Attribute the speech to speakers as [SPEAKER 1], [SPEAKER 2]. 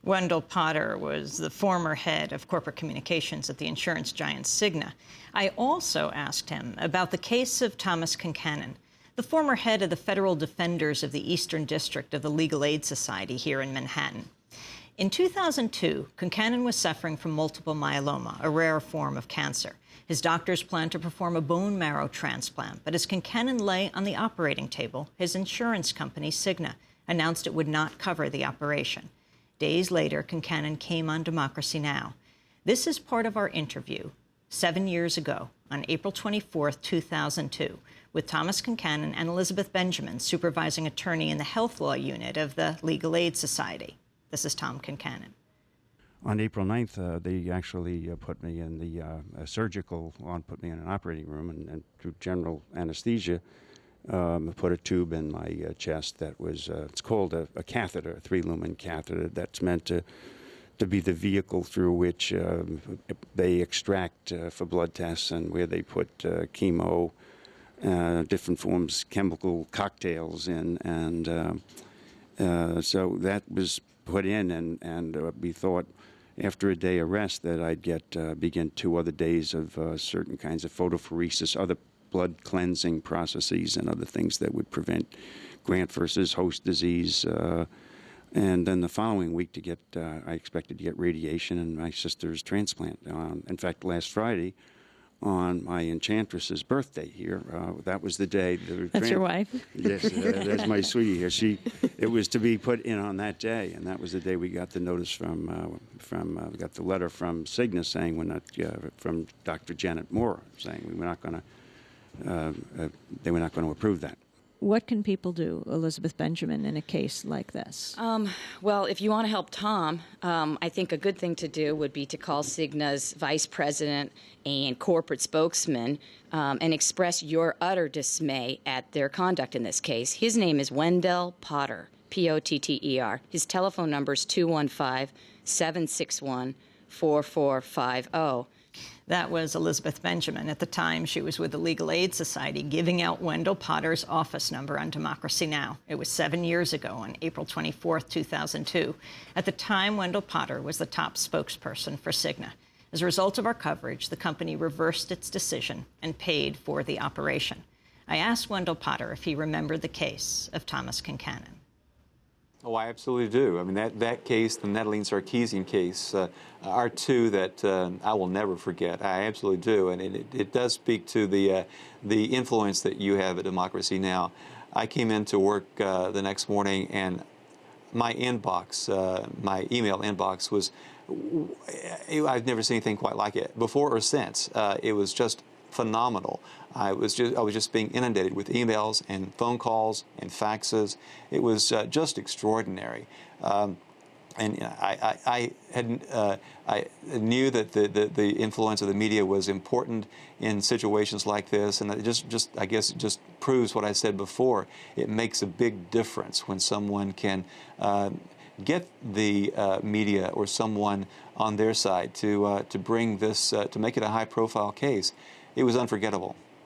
[SPEAKER 1] Wendell Potter was the former head of corporate communications at the insurance giant CIGNA. I also asked him about the case of Thomas Concannon, the former head of the Federal Defenders of the Eastern District of the Legal Aid Society here in Manhattan. In 2002, Concannon was suffering from multiple myeloma, a rare form of cancer. His doctors planned to perform a bone marrow transplant, but as Concannon lay on the operating table, his insurance company, CIGNA, announced it would not cover the operation. Days later, Concannon came on Democracy Now! This is part of our interview 7 years ago, on April 24, 2002, with Thomas Concannon and Elizabeth Benjamin, supervising attorney in the health law unit of the Legal Aid Society. This is Tom Concannon.
[SPEAKER 2] On April 9th, they actually put me in the put me in an operating room and through general anesthesia, put a tube in my chest that was, it's called a catheter, a 3-lumen catheter that's meant to be the vehicle through which they extract for blood tests and where they put chemo, different forms, chemical cocktails in. And so that was put in, and we thought after a day of rest that I'd begin 2 other days of certain kinds of photophoresis, other blood cleansing processes and other things that would prevent graft versus host disease. And then the following week I expected to get radiation and my sister's transplant. In fact, last Friday, on my enchantress's birthday here, that was the day.
[SPEAKER 3] That's your wife?
[SPEAKER 2] Yes, that's my sweetie here. It was to be put in on that day, and that was the day we got the notice we got the letter from CIGNA saying from Dr. Janet Moore saying they were not going to approve that.
[SPEAKER 3] What can people do, Elizabeth Benjamin, in a case like this?
[SPEAKER 4] Well, if you want to help Tom, I think a good thing to do would be to call CIGNA's vice president and corporate spokesman and express your utter dismay at their conduct in this case. His name is Wendell Potter, P-O-T-T-E-R. His telephone number is 215-761-4450.
[SPEAKER 1] That was Elizabeth Benjamin. At the time, she was with the Legal Aid Society, giving out Wendell Potter's office number on Democracy Now! It was 7 years ago, on April 24, 2002. At the time, Wendell Potter was the top spokesperson for CIGNA. As a result of our coverage, the company reversed its decision and paid for the operation. I asked Wendell Potter if he remembered the case of Thomas Concannon.
[SPEAKER 5] Oh, I absolutely do. I mean, that case, the Natalie Sarkeesian case, are two that I will never forget. I absolutely do, and it does speak to the influence that you have at Democracy Now! I came into work the next morning, and my inbox, my email inbox was, I've never seen anything quite like it before or since. It was just phenomenal. I was just being inundated with emails and phone calls and faxes. It was just extraordinary. And I knew that the influence of the media was important in situations like this, and it I guess it just proves what I said before. It makes a big difference when someone can get the media or someone on their side to bring this to make it a high-profile case. It was unforgettable.